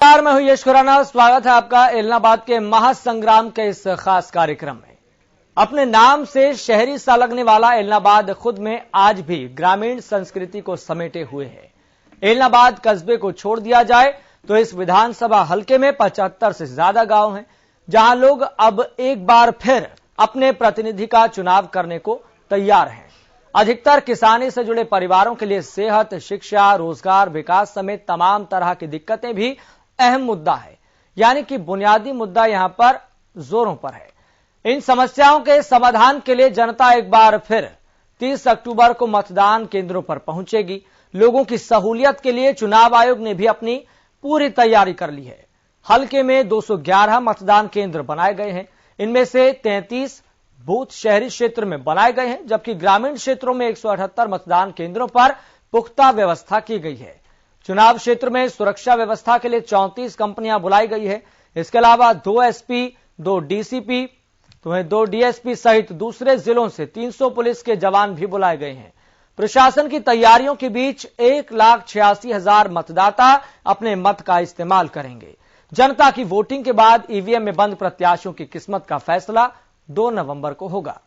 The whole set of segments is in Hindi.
नमस्कार, मैं हूं यश खुराना। स्वागत है आपका इलाहाबाद के महासंग्राम के इस खास कार्यक्रम में। अपने नाम से शहरी सा लगने वाला इलाहाबाद खुद में आज भी ग्रामीण संस्कृति को समेटे हुए है। इलाहाबाद कस्बे को छोड़ दिया जाए तो इस विधानसभा हलके में 75 से ज्यादा गांव हैं, जहां लोग अब एक बार फिर अपने प्रतिनिधि का चुनाव करने को तैयार हैं। अधिकतर किसानी से जुड़े परिवारों के लिए सेहत, शिक्षा, रोजगार, विकास समेत तमाम तरह की दिक्कतें भी अहम मुद्दा है, यानी कि बुनियादी मुद्दा यहां पर जोरों पर है। इन समस्याओं के समाधान के लिए जनता एक बार फिर 30 अक्टूबर को मतदान केंद्रों पर पहुंचेगी। लोगों की सहूलियत के लिए चुनाव आयोग ने भी अपनी पूरी तैयारी कर ली है। हलके में 211 मतदान केंद्र बनाए गए हैं। इनमें से 33 बूथ शहरी क्षेत्र में बनाए गए हैं, जबकि ग्रामीण क्षेत्रों में 178 मतदान केंद्रों पर पुख्ता व्यवस्था की गई है। चुनाव क्षेत्र में सुरक्षा व्यवस्था के लिए 34 कंपनियां बुलाई गई है। इसके अलावा 2 एसपी, 2 डीसीपी, 2 डीएसपी सहित दूसरे जिलों से 300 पुलिस के जवान भी बुलाए गए हैं। प्रशासन की तैयारियों के बीच 1,86,000 मतदाता अपने मत का इस्तेमाल करेंगे। जनता की वोटिंग के बाद ईवीएम में बंद प्रत्याशियों की किस्मत का फैसला 2 नवंबर को होगा।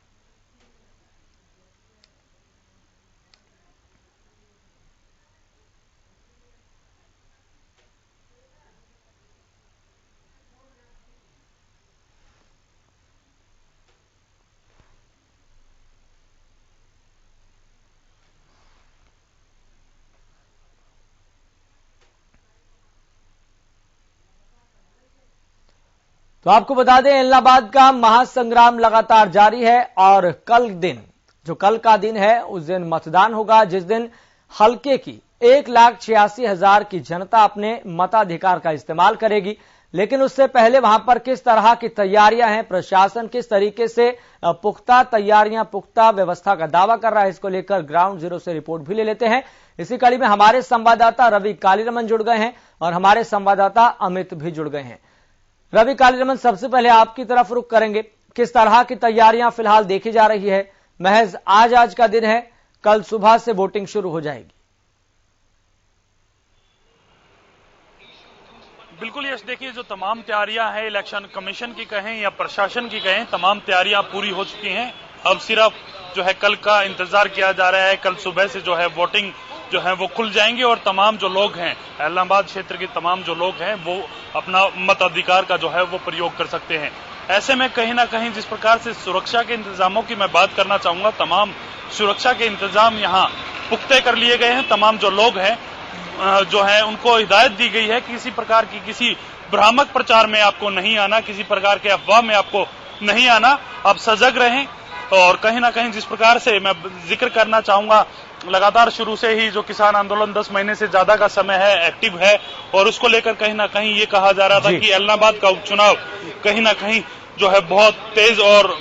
तो आपको बता दें, इलाहाबाद का महासंग्राम लगातार जारी है और कल का दिन है, उस दिन मतदान होगा, जिस दिन हलके की 1,86,000 की जनता अपने मताधिकार का इस्तेमाल करेगी। लेकिन उससे पहले वहां पर किस तरह की तैयारियां हैं, प्रशासन किस तरीके से पुख्ता व्यवस्था का दावा कर रहा है, इसको लेकर ग्राउंड जीरो से रिपोर्ट भी ले लेते हैं। इसी कड़ी में हमारे संवाददाता रवि कालीरमन जुड़ गए हैं और हमारे संवाददाता अमित भी जुड़ गए हैं। रवि कालीरमन, सबसे पहले आपकी तरफ रुख करेंगे। किस तरह की तैयारियां फिलहाल देखी जा रही है? महज आज का दिन है, कल सुबह से वोटिंग शुरू हो जाएगी। बिल्कुल यश, देखिए जो तमाम तैयारियां हैं इलेक्शन कमीशन की कहें या प्रशासन की कहें, तमाम तैयारियां पूरी हो चुकी हैं। अब सिर्फ जो है कल का इंतजार किया जा रहा है। कल सुबह से जो है वोटिंग जो है वो खुल जाएंगे और तमाम जो लोग हैं इलाहाबाद क्षेत्र के तमाम जो लोग हैं वो अपना मताधिकार का जो है वो प्रयोग कर सकते हैं। ऐसे में कहीं ना कहीं जिस प्रकार से सुरक्षा के इंतजामों की मैं बात करना चाहूंगा, तमाम सुरक्षा के इंतजाम यहाँ पुख्ते कर लिए गए हैं। तमाम जो लोग हैं जो है उनको हिदायत दी गई है कि किसी प्रकार की किसी भ्रामक प्रचार में आपको नहीं आना, किसी प्रकार के अफवाह में आपको नहीं आना। आप सजग रहें और कहीं ना कहीं जिस प्रकार से मैं जिक्र करना चाहूंगा, लगातार शुरू से ही जो किसान आंदोलन 10 महीने से ज्यादा का समय है एक्टिव है और उसको लेकर कहीं ना कहीं ये कहा जा रहा था कि इलाहाबाद का उपचुनाव कहीं ना कहीं जो है बहुत तेज और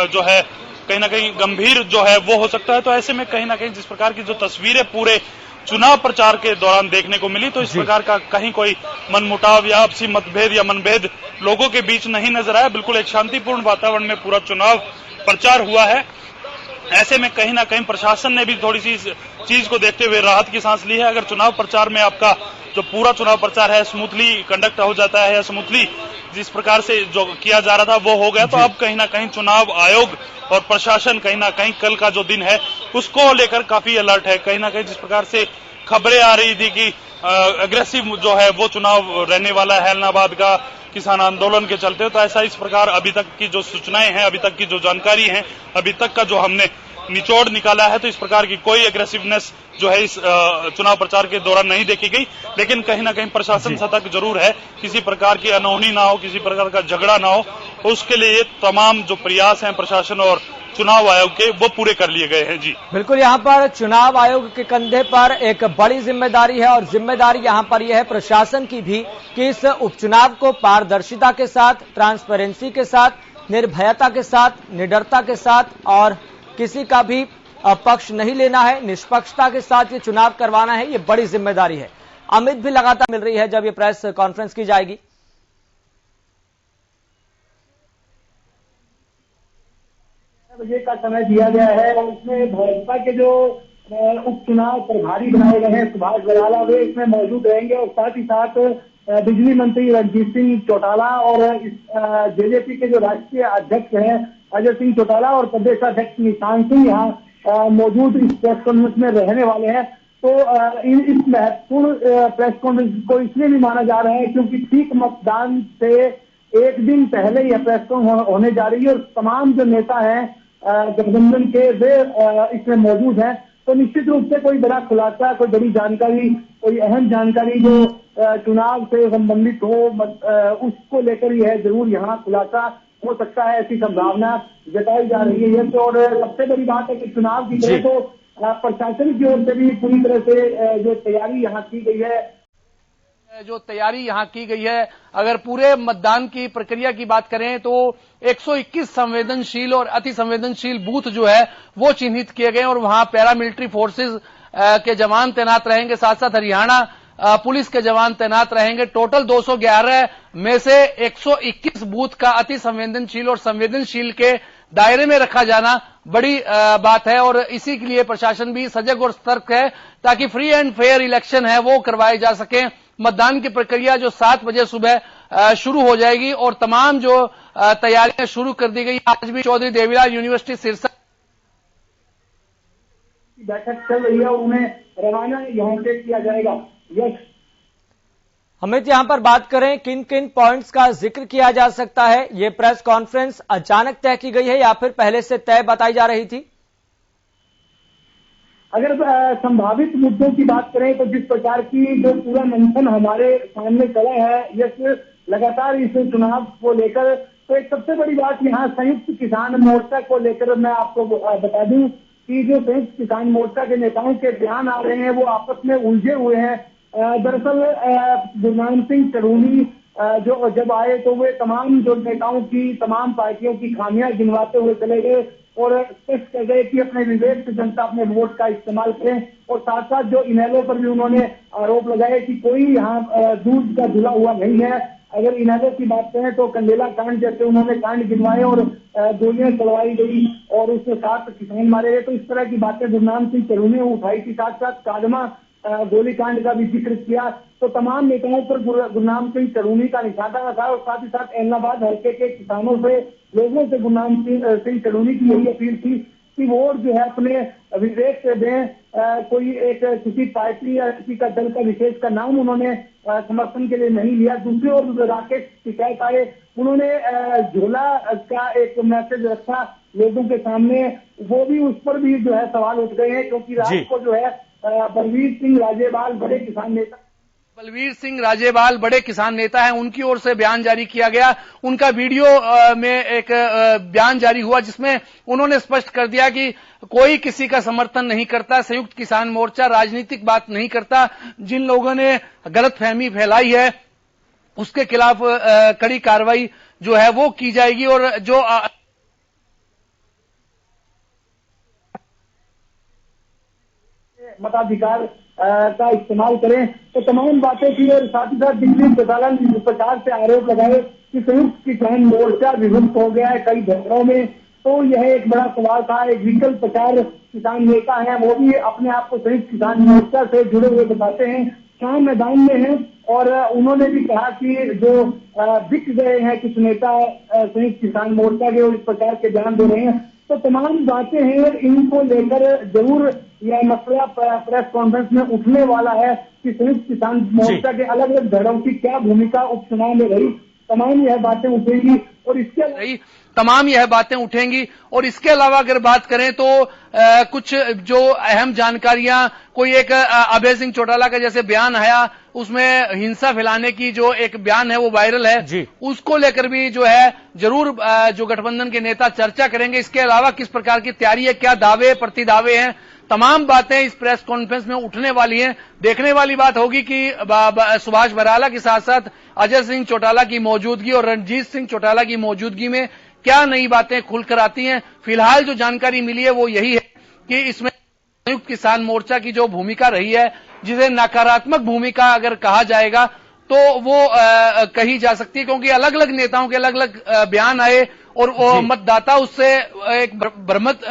जो है कहीं ना कहीं गंभीर जो है वो हो सकता है। तो ऐसे में कहीं ना कहीं जिस प्रकार की जो तस्वीरें पूरे चुनाव प्रचार के दौरान देखने को मिली, तो इस प्रकार का कहीं कोई मनमुटाव या आपसी मतभेद या मनभेद लोगों के बीच नहीं नजर आया। बिल्कुल एक शांतिपूर्ण वातावरण में पूरा चुनाव प्रचार हुआ है। ऐसे में कहीं ना कहीं प्रशासन ने भी थोड़ी सी चीज को देखते हुए राहत की सांस ली है। अगर चुनाव प्रचार में आपका जो पूरा चुनाव प्रचार है स्मूथली कंडक्ट हो जाता है या स्मूथली जिस प्रकार से जो किया जा रहा था वो हो गया, तो अब कहीं ना कहीं चुनाव आयोग और प्रशासन कहीं ना कहीं कल का जो दिन है उसको लेकर काफी अलर्ट है। कहीं ना कहीं जिस प्रकार से खबरें आ रही थी कि अग्रेसिव जो है वो चुनाव रहने वाला है इलाहाबाद का किसान आंदोलन के चलते, तो ऐसा इस प्रकार अभी तक की जो सूचनाएं हैं, अभी तक की जो जानकारी है, अभी तक का जो हमने निचोड़ निकाला है, तो इस प्रकार की कोई एग्रेसिवनेस जो है इस चुनाव प्रचार के दौरान नहीं देखी गई। लेकिन कहीं ना कहीं प्रशासन सतर्क जरूर है, किसी प्रकार की अनहोनी ना हो, किसी प्रकार का झगड़ा ना हो, उसके लिए तमाम जो प्रयास हैं प्रशासन और चुनाव आयोग के वो पूरे कर लिए गए हैं। जी बिल्कुल, यहाँ पर चुनाव आयोग के कंधे पर एक बड़ी जिम्मेदारी है और जिम्मेदारी यहाँ पर यह है प्रशासन की भी कि इस उपचुनाव को पारदर्शिता के साथ, ट्रांसपेरेंसी के साथ, निर्भयता के साथ, निडरता के साथ और किसी का भी पक्ष नहीं लेना है, निष्पक्षता के साथ ये चुनाव करवाना है। ये बड़ी जिम्मेदारी है। अमित भी लगातार मिल रही है जब ये प्रेस कॉन्फ्रेंस की जाएगी। बजे का समय दिया गया है और उसमें भाजपा के जो उपचुनाव प्रभारी बनाए गए हैं सुभाष बराला, वे इसमें मौजूद रहेंगे और साथ ही साथ बिजली मंत्री रणजीत सिंह चौटाला और जेजेपी के जो राष्ट्रीय अध्यक्ष हैं अजय सिंह चौटाला और प्रदेश अध्यक्ष निशांत सिंह यहाँ मौजूद इस प्रेस कॉन्फ्रेंस में रहने वाले हैं। तो इस महत्वपूर्ण प्रेस कॉन्फ्रेंस को इसलिए भी माना जा रहा है क्योंकि ठीक मतदान से एक दिन पहले यह प्रेस कॉन्फ्रेंस होने जा रही है और तमाम जो नेता हैं गठबंधन के वे इसमें मौजूद हैं। तो निश्चित रूप से कोई बड़ा खुलासा, कोई बड़ी जानकारी, कोई अहम जानकारी जो चुनाव से संबंधित हो उसको लेकर यह जरूर यहाँ खुलासा हो सकता है, ऐसी संभावना जताई जा रही है। और सबसे बड़ी बात है कि चुनाव की तरह तो प्रशासन की ओर से भी पूरी तरह से जो तैयारी यहाँ की गई है, जो तैयारी यहाँ की गई है, अगर पूरे मतदान की प्रक्रिया की बात करें तो 121 संवेदनशील और अति संवेदनशील बूथ जो है वो चिन्हित किए गए और वहां पैरामिलिट्री फोर्सेज के जवान तैनात रहेंगे, साथ साथ हरियाणा पुलिस के जवान तैनात रहेंगे। टोटल 211 में से 121 बूथ का अति संवेदनशील और संवेदनशील के दायरे में रखा जाना बड़ी बात है और इसी के लिए प्रशासन भी सजग और सतर्क है ताकि फ्री एंड फेयर इलेक्शन है वो करवाए जा सके। मतदान की प्रक्रिया जो 7 बजे सुबह शुरू हो जाएगी और तमाम जो तैयारियां शुरू कर दी गई। आज भी चौधरी देवीलाल यूनिवर्सिटी सिरसा बैठक चल रही है और उन्हें रवाना यहाँ से किया जाएगा। यस अमित, यहाँ पर बात करें किन किन पॉइंट्स का जिक्र किया जा सकता है? ये प्रेस कॉन्फ्रेंस अचानक तय की गई है या फिर पहले से तय बताई जा रही थी? अगर संभावित मुद्दों की बात करें तो जिस प्रकार की जो पूरा मंथन हमारे सामने चला है यस लगातार इस चुनाव को लेकर, तो एक सबसे बड़ी बात यहाँ संयुक्त किसान मोर्चा को लेकर मैं आपको बता दूं कि जो संयुक्त किसान मोर्चा के नेताओं के बयान आ रहे हैं वो आपस में उलझे हुए हैं। दरअसल गुरनाम सिंह चरूनी जो जब आए तो वे तमाम जो नेताओं की, तमाम पार्टियों की खामियां गिनवाते हुए चले गए और स्पष्ट कर गए कि अपने विवेक से जनता अपने वोट का इस्तेमाल करें और साथ साथ जो इनेलो पर भी उन्होंने आरोप लगाए कि कोई यहाँ दूध का धुला हुआ नहीं है। अगर इनेलो की बात करें तो कंडेला कांड जैसे उन्होंने कांड गिनवाए और गोलियां चलवाई गई और उसके साथ किसान मारे गए, तो इस तरह की बातें गुरनाम सिंह चरूनी ने उठाई थी। साथ साथ कादमा गोलीकांड का भी जिक्र किया। तो तमाम नेताओं पर गुरनाम सिंह चरूनी का निशाना था और साथ ही साथ एलनाबाद हल्के के किसानों से, लोगों से गुरनाम सिंह चरूनी की यही अपील थी कि वोट जो है अपने विवेक से दें। कोई एक किसी पार्टी या किसी का दल का विशेष का नाम उन्होंने समर्थन के लिए नहीं लिया। दूसरी ओर राकेश टिकैत आए, उन्होंने झोला का एक मैसेज रखा लोगों के सामने, वो भी उस पर भी जो है सवाल उठ गए हैं क्योंकि रात को जो है बलवीर सिंह राजेवाल बड़े किसान नेता, बलवीर सिंह राजेवाल बड़े किसान नेता हैं, उनकी ओर से बयान जारी किया गया। उनका वीडियो में एक बयान जारी हुआ जिसमें उन्होंने स्पष्ट कर दिया कि कोई किसी का समर्थन नहीं करता, संयुक्त किसान मोर्चा राजनीतिक बात नहीं करता। जिन लोगों ने गलतफहमी फैलाई है उसके खिलाफ कड़ी कार्रवाई जो है वो की जाएगी और जो मताधिकार का इस्तेमाल करें। तो तमाम बातें की और साथ ही साथ दिल्ली प्रचार से आरोप लगाए कि संयुक्त किसान मोर्चा विभक्त हो गया है कई धड़ों में। तो यह एक बड़ा सवाल था। एक विकल्प प्रचार किसान नेता है, वो भी अपने आप को संयुक्त किसान मोर्चा से जुड़े हुए बताते हैं, शाम मैदान में हैं और उन्होंने भी कहा कि जो बिक गए हैं कुछ नेता संयुक्त किसान मोर्चा के और इस प्रकार के बयान दे रहे हैं। तो तमाम बातें हैं, इनको लेकर जरूर यह मसला प्रेस कॉन्फ्रेंस में उठने वाला है कि संयुक्त किसान मोर्चा के अलग अलग धड़ों की क्या भूमिका उपचुनाव में रही। तमाम यह बातें उठेंगी और इसके अलावा अगर बात करें तो कुछ जो अहम जानकारियां, कोई एक अभय सिंह चौटाला का जैसे बयान आया उसमें हिंसा फैलाने की जो एक बयान है वो वायरल है, उसको लेकर भी जो है जरूर जो गठबंधन के नेता चर्चा करेंगे। इसके अलावा किस प्रकार की तैयारी है, क्या दावे प्रतिदावे हैं, तमाम बातें इस प्रेस कॉन्फ्रेंस में उठने वाली हैं। देखने वाली बात होगी कि सुभाष बराला के साथ साथ अजय सिंह चौटाला की मौजूदगी और रणजीत सिंह चौटाला की मौजूदगी में क्या नई बातें खुलकर आती हैं। फिलहाल जो जानकारी मिली है वो यही है कि इसमें संयुक्त किसान मोर्चा की जो भूमिका रही है, जिसे नकारात्मक भूमिका अगर कहा जाएगा तो वो कही जा सकती है, क्योंकि अलग अलग नेताओं के अलग अलग बयान आए और वो मतदाता उससे एक भ्रमित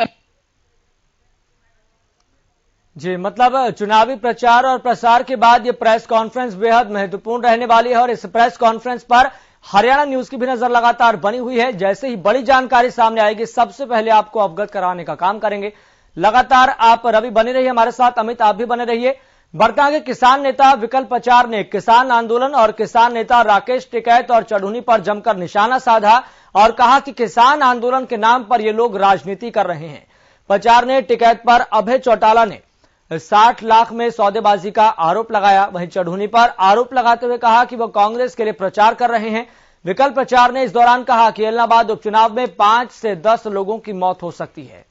जी, मतलब चुनावी प्रचार और प्रसार के बाद ये प्रेस कॉन्फ्रेंस बेहद महत्वपूर्ण रहने वाली है और इस प्रेस कॉन्फ्रेंस पर हरियाणा न्यूज की भी नजर लगातार बनी हुई है। जैसे ही बड़ी जानकारी सामने आएगी सबसे पहले आपको अवगत कराने का काम करेंगे। लगातार आप रवि बने रहिए हमारे साथ, अमित आप भी बने रहिए। बरकां के किसान नेता विकल्प आचार ने किसान आंदोलन और किसान नेता राकेश टिकैत और चढ़ूनी पर जमकर निशाना साधा और कहा कि किसान आंदोलन के नाम पर ये लोग राजनीति कर रहे हैं। पचार ने टिकैत पर अभय चौटाला ने 60 लाख में सौदेबाजी का आरोप लगाया। वहीं चढ़ूनी पर आरोप लगाते हुए कहा कि वह कांग्रेस के लिए प्रचार कर रहे हैं। विकल्प आचार ने इस दौरान कहा कि एलनाबाद उपचुनाव में 5 से 10 लोगों की मौत हो सकती है।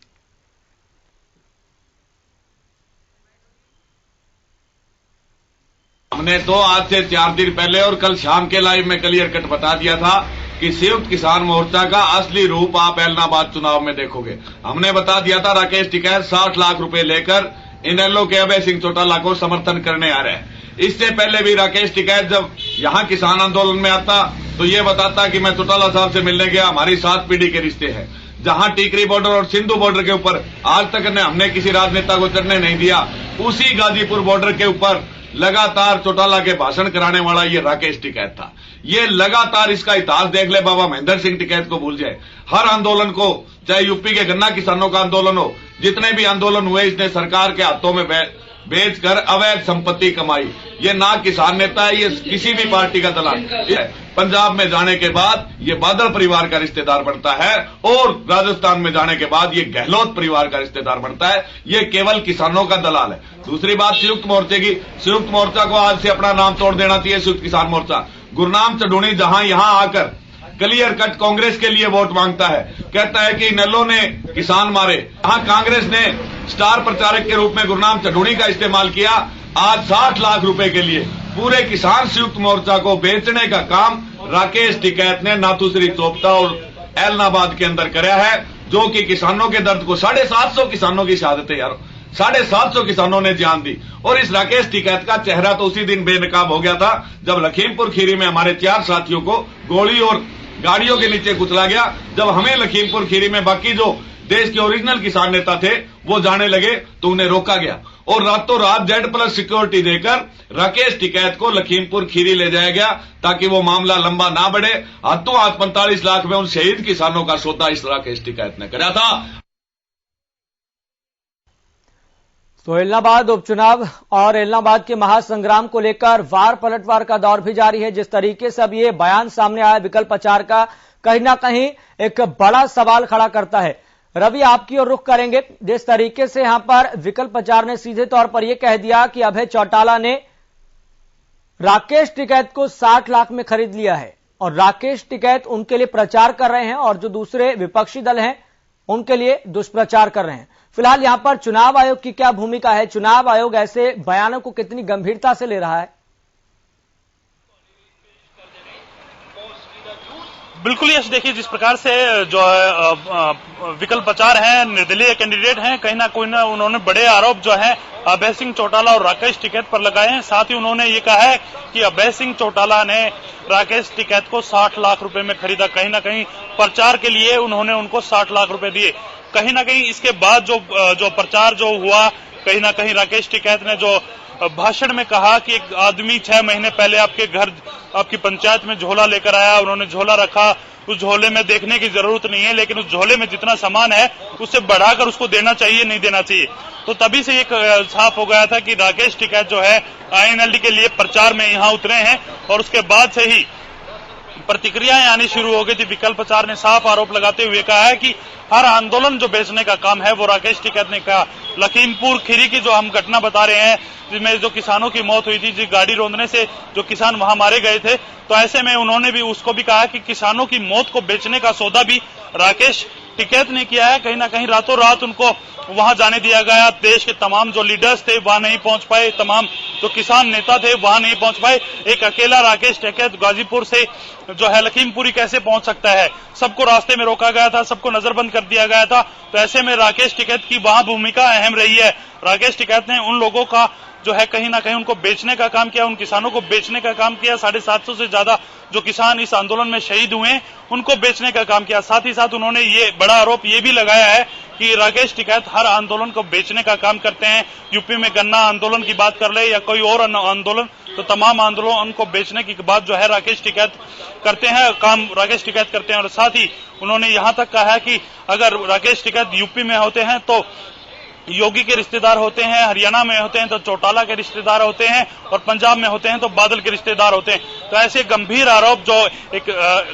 हमने तो आज से 4 दिन पहले और कल शाम के लाइव में क्लियर कट बता दिया था कि संयुक्त किसान मोर्चा का असली रूप आप एलनाबाद चुनाव में देखोगे। हमने बता दिया था राकेश टिकैत 60 लाख रुपए लेकर इनेलो के अभय सिंह चौटाला को समर्थन करने आ रहे हैं। इससे पहले भी राकेश टिकैत जब यहां किसान आंदोलन में आता तो ये बताता कि मैं चौटाला साहब से मिलने गया, हमारी 7 पीढ़ी के रिश्ते हैं। जहां टीकरी बॉर्डर और सिंधु बॉर्डर के ऊपर आज तक हमने किसी राजनेता को चढ़ने नहीं दिया, उसी गाजीपुर बॉर्डर के ऊपर लगातार चौटाला के भाषण कराने वाला ये राकेश टिकैत था। ये लगातार इसका इतिहास देख ले, बाबा महेंद्र सिंह टिकैत को भूल जाए। हर आंदोलन को, चाहे यूपी के गन्ना किसानों का आंदोलन हो, जितने भी आंदोलन हुए इसने सरकार के हाथों में बेचकर अवैध संपत्ति कमाई। ये ना किसान नेता है, ये किसी भी पार्टी का दलाल। पंजाब में जाने के बाद ये बादल परिवार का रिश्तेदार बनता है और राजस्थान में जाने के बाद ये गहलोत परिवार का रिश्तेदार बनता है। ये केवल किसानों का दलाल है। दूसरी बात संयुक्त मोर्चे की, संयुक्त मोर्चा को आज से अपना नाम तोड़ देना चाहिए। संयुक्त किसान मोर्चा गुरनाम चढ़ूनी जहां यहां आकर क्लियर कट कांग्रेस के लिए वोट मांगता है, कहता है कि नेलो ने किसान मारे, जहां कांग्रेस ने स्टार प्रचारक के रूप में गुरनाम चढ़ूनी का इस्तेमाल किया। आज 60 लाख रुपए के लिए पूरे किसान संयुक्त मोर्चा को बेचने का काम राकेश टिकैत ने नाथुश्री चोपता और एलनाबाद के अंदर कराया है, जो कि किसानों के दर्द को 750 किसानों की शहादत है यार, 750 किसानों ने जान दी। और इस राकेश टिकैत का चेहरा तो उसी दिन बेनकाब हो गया था जब लखीमपुर खीरी में हमारे 4 साथियों को गोली और गाड़ियों के नीचे कुचला गया। जब हमें लखीमपुर खीरी में बाकी जो देश के ओरिजिनल किसान नेता थे वो जाने लगे तो उन्हें रोका गया और रातों रात Z+ सिक्योरिटी देकर राकेश टिकैत को लखीमपुर खीरी ले जाया गया ताकि वो मामला लंबा ना बढ़े। हाथों हाथ 45 लाख में उन शहीद किसानों का सौदा इस राकेश टिकैत ने कराया था। तो एलनाबाद उपचुनाव और एलनाबाद के महासंग्राम को लेकर वार पलटवार का दौर भी जारी है। जिस तरीके से अब ये बयान सामने आया विकल्प आचार का, कहीं ना कहीं एक बड़ा सवाल खड़ा करता है। रवि आपकी ओर रुख करेंगे। जिस तरीके से यहां पर विकल्प आचार ने सीधे तौर पर यह कह दिया कि अभय चौटाला ने राकेश टिकैत को 60 लाख में खरीद लिया है और राकेश टिकैत उनके लिए प्रचार कर रहे हैं और जो दूसरे विपक्षी दल हैं उनके लिए दुष्प्रचार कर रहे हैं। फिलहाल यहां पर चुनाव आयोग की क्या भूमिका है? चुनाव आयोग ऐसे बयानों को कितनी गंभीरता से ले रहा है? बिल्कुल यश, देखिए जिस प्रकार से जो है विकल्प आचार हैं, निर्दलीय कैंडिडेट हैं, कहीं ना उन्होंने बड़े आरोप जो है अभय सिंह चौटाला और राकेश टिकैत पर लगाए हैं। साथ ही उन्होंने ये कहा है कि अभय सिंह चौटाला ने राकेश टिकैत को 60 लाख रुपए में खरीदा। कहीं ना कहीं प्रचार के लिए उन्होंने उनको 60 लाख रुपए दिए। कहीं ना कहीं इसके बाद जो प्रचार जो हुआ, कहीं ना कहीं राकेश टिकैत ने जो भाषण में कहा कि एक आदमी 6 महीने पहले आपके घर, आपकी पंचायत में झोला लेकर आया, उन्होंने झोला रखा, उस झोले में देखने की जरूरत नहीं है, लेकिन उस झोले में जितना सामान है उससे बढ़ाकर उसको देना चाहिए, नहीं देना चाहिए। तो तभी से एक साफ हो गया था कि राकेश टिकैत जो है INLD के लिए प्रचार में यहां उतरे हैं और उसके बाद से ही प्रतिक्रियाएं आनी शुरू हो गई थी। विकल्प आचार ने साफ आरोप लगाते हुए कहा है कि हर आंदोलन जो बेचने का काम है वो राकेश टिकैत ने कहा। लखीमपुर खीरी की जो हम घटना बता रहे हैं जिसमें जो किसानों की मौत हुई थी, जिस गाड़ी रोंदने से जो किसान वहां मारे गए थे, तो ऐसे में उन्होंने भी उसको भी कहा कि किसानों की मौत को बेचने का सौदा भी राकेश टिकैत ने किया है। कहीं ना कहीं रातों रात उनको वहां जाने दिया गया। देश के तमाम जो लीडर्स थे वहां नहीं पहुंच पाए, तमाम जो किसान नेता थे वहां नहीं पहुंच पाए। एक अकेला राकेश टिकैत गाजीपुर से जो है लखीमपुरी कैसे पहुंच सकता है? सबको रास्ते में रोका गया था, सबको नजरबंद कर दिया गया था। तो ऐसे में राकेश टिकैत की वहां भूमिका अहम रही है। राकेश टिकैत ने उन लोगों का जो है कहीं ना कहीं उनको बेचने का काम किया, उन किसानों को बेचने का काम किया। 750 से ज्यादा जो किसान इस आंदोलन में शहीद हुए उनको बेचने का काम किया। साथ ही साथ उन्होंने ये बड़ा आरोप ये भी लगाया है कि राकेश टिकैत हर आंदोलन को बेचने का काम करते हैं। यूपी में गन्ना आंदोलन की बात कर ले या कोई और आंदोलन, तो तमाम आंदोलन को बेचने की बात जो है राकेश टिकैत करते हैं, काम राकेश टिकैत करते हैं। और साथ ही उन्होंने यहां तक कहा है कि अगर राकेश टिकैत यूपी में होते हैं तो योगी के रिश्तेदार होते हैं, हरियाणा में होते हैं तो चौटाला के रिश्तेदार होते हैं, और पंजाब में होते हैं तो बादल के रिश्तेदार होते हैं। तो ऐसे गंभीर आरोप जो एक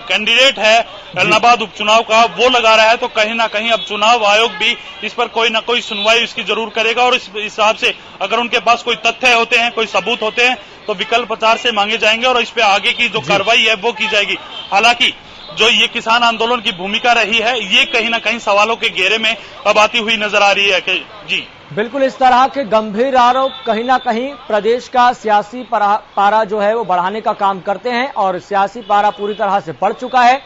कैंडिडेट है इलाहाबाद उपचुनाव का वो लगा रहा है, तो कहीं ना कहीं अब चुनाव आयोग भी इस पर कोई ना कोई सुनवाई इसकी जरूर करेगा। और इस हिसाब से अगर उनके पास कोई तथ्य होते हैं, कोई सबूत होते हैं, तो विकल्प प्रचार से मांगे जाएंगे और इस पे आगे की जो कार्रवाई है वो की जाएगी। हालांकि जो ये किसान आंदोलन की भूमिका रही है, ये कहीं ना कहीं सवालों के घेरे में अब आती हुई नजर आ रही है कि जी बिल्कुल इस तरह के गंभीर आरोप कहीं ना कहीं प्रदेश का सियासी पारा जो है वो बढ़ाने का काम करते हैं, और सियासी पारा पूरी तरह से बढ़ चुका है।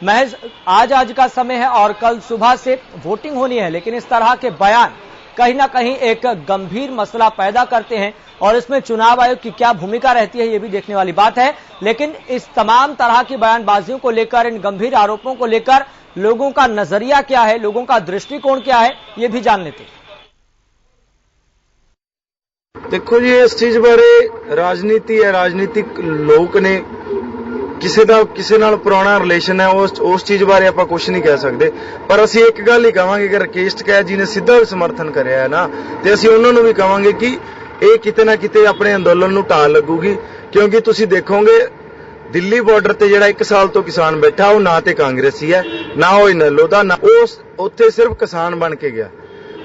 महज आज का समय है और कल सुबह से वोटिंग होनी है, लेकिन इस तरह के बयान कहीं ना कहीं एक गंभीर मसला पैदा करते हैं, और इसमें चुनाव आयोग की क्या भूमिका रहती है ये भी देखने वाली बात है। लेकिन इस तमाम तरह की बयानबाजियों को लेकर, इन गंभीर आरोपों को लेकर लोगों का नजरिया क्या है, लोगों का दृष्टिकोण क्या है, ये भी जान लेते हैं। देखो जी, इस चीज बारे राजनीति है, राजनीतिक लोग ने ਕਿਸੇ ਨਾਲ ਪੁਰਾਣਾ ਰਿਲੇਸ਼ਨ ਹੈ, ਉਸ ਚੀਜ਼ ਬਾਰੇ ਆਪਾਂ ਕੁਝ ਨਹੀਂ ਕਹਿ ਸਕਦੇ। ਪਰ ਅਸੀਂ ਇੱਕ ਗੱਲ ਹੀ ਕਹਾਂਗੇ ਕਿ ਰਾਕੇਸ਼ ਟਿਕੈਤ ਜੀ ਨੇ ਸਿੱਧਾ ਵੀ ਸਮਰਥਨ ਕਰਿਆ ਹੈ ਨਾ, ਤੇ ਅਸੀਂ ਉਹਨਾਂ ਨੂੰ ਵੀ ਕਹਾਂਗੇ ਕਿ ਇਹ ਕਿਤੇ ਨਾ ਕਿਤੇ ਆਪਣੇ ਅੰਦੋਲਨ ਨੂੰ ਢਾਲ ਲੱਗੂਗੀ। ਕਿਉਂਕਿ ਤੁਸੀਂ ਦੇਖੋਗੇ ਦਿੱਲੀ ਬਾਰਡਰ ਤੇ ਜਿਹੜਾ 1 ਸਾਲ ਤੋਂ ਕਿਸਾਨ ਬੈਠਾ, ਉਹ ਨਾ ਤੇ ਕਾਂਗਰਸੀ ਹੈ, ਨਾ ਉਹ ਇਨੈਲੋ ਦਾ, ਨਾ ਉਹ ਉੱਥੇ ਸਿਰਫ ਕਿਸਾਨ ਬਣ ਕੇ ਗਿਆ।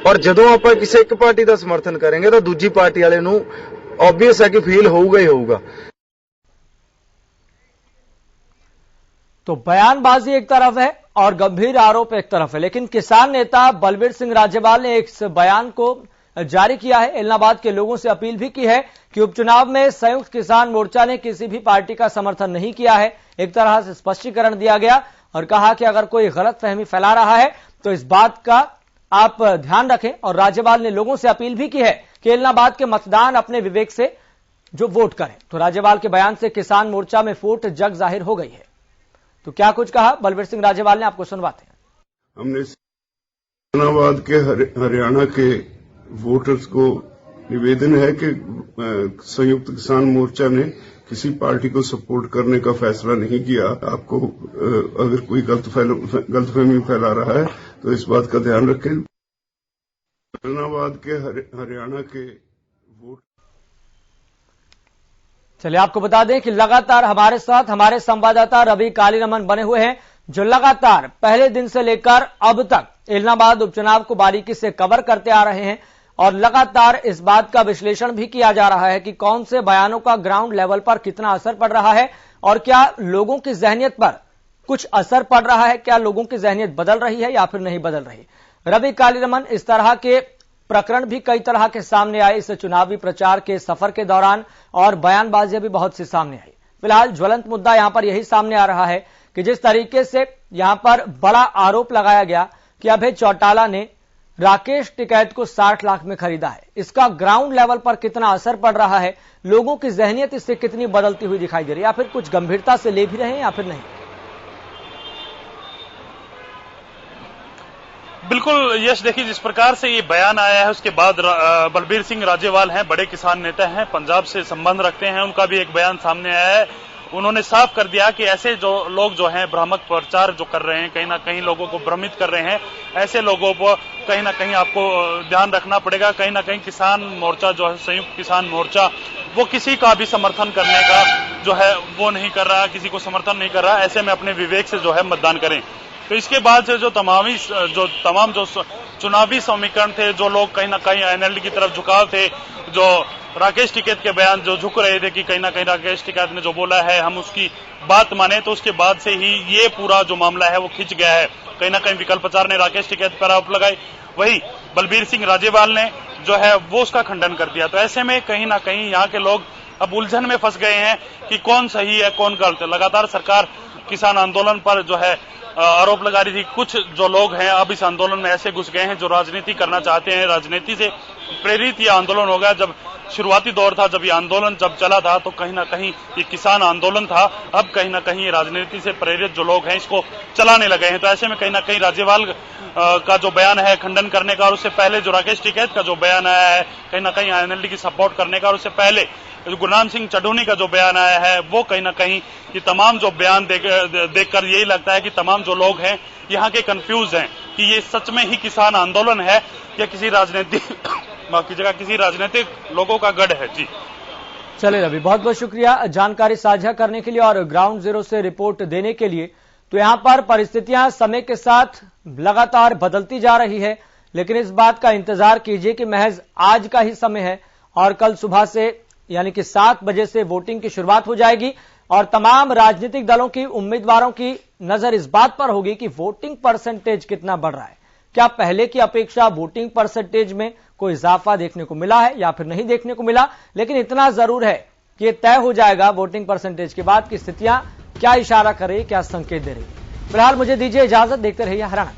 ਔਰ ਜਦੋਂ ਆਪਾਂ ਕਿਸੇ ਇੱਕ ਪਾਰਟੀ ਦਾ ਸਮਰਥਨ ਕਰਾਂਗੇ ਤਾਂ ਦੂਜੀ ਪਾਰਟੀ ਵਾਲੇ ਨੂੰ ਆਬਵੀਅਸ ਹੈ ਕਿ ਫੀਲ ਹੋਊਗਾ ਹੀ ਹੋਊਗਾ। तो बयानबाजी एक तरफ है और गंभीर आरोप एक तरफ है, लेकिन किसान नेता बलबीर सिंह राजेवाल ने एक बयान को जारी किया है। इलाहाबाद के लोगों से अपील भी की है कि उपचुनाव में संयुक्त किसान मोर्चा ने किसी भी पार्टी का समर्थन नहीं किया है। एक तरह से स्पष्टीकरण दिया गया और कहा कि अगर कोई गलतफहमी फैला रहा है तो इस बात का आप ध्यान रखें। और राज्यपाल ने लोगों से अपील भी की है कि इलाहाबाद के मतदान अपने विवेक से जो वोट करें। तो राज्यपाल के बयान से किसान मोर्चा में फूट जग जाहिर हो गई है। तो क्या कुछ कहा बलबीर सिंह राजेवाल ने, आपको सुनवाते हैं। हमने इलाहाबाद के हरियाणा के वोटर्स को निवेदन है कि संयुक्त किसान मोर्चा ने किसी पार्टी को सपोर्ट करने का फैसला नहीं किया। आपको अगर कोई गलतफहमी फैला रहा है तो इस बात का ध्यान रखें। इलाहाबाद के हरियाणा के वोट। चलिए आपको बता दें कि लगातार हमारे साथ हमारे संवाददाता रवि कालीरमन बने हुए हैं, जो लगातार पहले दिन से लेकर अब तक इलाहाबाद उपचुनाव को बारीकी से कवर करते आ रहे हैं। और लगातार इस बात का विश्लेषण भी किया जा रहा है कि कौन से बयानों का ग्राउंड लेवल पर कितना असर पड़ रहा है और क्या लोगों की जहनियत पर कुछ असर पड़ रहा है, क्या लोगों की जहनियत बदल रही है या फिर नहीं बदल रही। रवि कालीरमन, इस तरह के प्रकरण भी कई तरह के सामने आए इस चुनावी प्रचार के सफर के दौरान, और बयानबाजियां भी बहुत सी सामने आई। फिलहाल ज्वलंत मुद्दा यहां पर यही सामने आ रहा है कि जिस तरीके से यहां पर बड़ा आरोप लगाया गया कि अभय चौटाला ने राकेश टिकैत को 60 लाख में खरीदा है, इसका ग्राउंड लेवल पर कितना असर पड़ रहा है, लोगों की जहनियत इससे कितनी बदलती हुई दिखाई दे रही है, या फिर कुछ गंभीरता से ले भी रहे हैं या फिर नहीं। बिल्कुल यश, देखिए जिस प्रकार से ये बयान आया है उसके बाद बलबीर सिंह राजेवाल हैं, बड़े किसान नेता हैं, पंजाब से संबंध रखते हैं, उनका भी एक बयान सामने आया है। उन्होंने साफ कर दिया कि ऐसे जो लोग जो हैं भ्रामक प्रचार जो कर रहे हैं, कहीं ना कहीं लोगों को भ्रमित कर रहे हैं, ऐसे लोगों को कहीं ना कहीं आपको ध्यान रखना पड़ेगा। कहीं ना कहीं किसान मोर्चा जो है, संयुक्त किसान मोर्चा, वो किसी का भी समर्थन करने का जो है वो नहीं कर रहा, किसी को समर्थन नहीं कर रहा। ऐसे में अपने विवेक से जो है मतदान करें। तो इसके बाद से जो तमाम जो चुनावी समीकरण थे, जो लोग कहीं ना कहीं एनएलडी की तरफ झुकाव थे, जो राकेश टिकैत के बयान जो झुक रहे थे कि कहीं ना कहीं राकेश टिकैत ने जो बोला है हम उसकी बात माने, तो उसके बाद से ही ये पूरा जो मामला है वो खिंच गया है। कहीं ना कहीं विकल्प प्रचार ने राकेश टिकैत पर आरोप लगाए, वही बलबीर सिंह राजेवाल ने जो है वो उसका खंडन कर दिया। तो ऐसे में कहीं ना कहीं यहाँ के लोग अब उलझन में फंस गए हैं कि कौन सही है कौन गलत है। लगातार सरकार किसान आंदोलन पर जो है आरोप लगा रही थी। कुछ जो लोग हैं अब इस आंदोलन में ऐसे घुस गए हैं जो राजनीति करना चाहते हैं। राजनीति से प्रेरित ये आंदोलन हो गया। जब शुरुआती दौर था, जब ये आंदोलन जब चला था, तो कहीं ना कहीं ये किसान आंदोलन था। अब कहीं ना कहीं राजनीति से प्रेरित जो लोग हैं इसको चलाने लगे हैं। तो ऐसे में कहीं ना कहीं राज्यपाल का जो बयान है खंडन करने का, और उससे पहले जो राकेश टिकैत का जो बयान आया है कहीं ना कहीं आईएनएलडी की सपोर्ट करने का, और उससे पहले गुरनाम सिंह चढ़ूनी का जो बयान आया है, वो कहीं ना कहीं ये तमाम जो बयान देखकर यही लगता है कि तमाम जो लोग हैं यहाँ के कंफ्यूज हैं कि ये सच में ही किसान आंदोलन है या किसी राजनीतिक लोगों का गढ़ है। जी चले रवि, बहुत बहुत शुक्रिया जानकारी साझा करने के लिए और ग्राउंड जीरो से रिपोर्ट देने के लिए। तो यहां पर परिस्थितियां समय के साथ लगातार बदलती जा रही है, लेकिन इस बात का इंतजार कीजिए कि महज आज का ही समय है और कल सुबह से यानी कि 7 बजे से वोटिंग की शुरुआत हो जाएगी और तमाम राजनीतिक दलों की उम्मीदवारों की नजर इस बात पर होगी कि वोटिंग परसेंटेज कितना बढ़ रहा है। क्या पहले की अपेक्षा वोटिंग परसेंटेज में कोई इजाफा देखने को मिला है या फिर नहीं देखने को मिला, लेकिन इतना जरूर है कि यह तय हो जाएगा वोटिंग परसेंटेज के बाद की स्थितियां क्या इशारा कर रही, क्या संकेत दे रही। फिलहाल मुझे दीजिए इजाजत, देखते रहिए हरियाणा।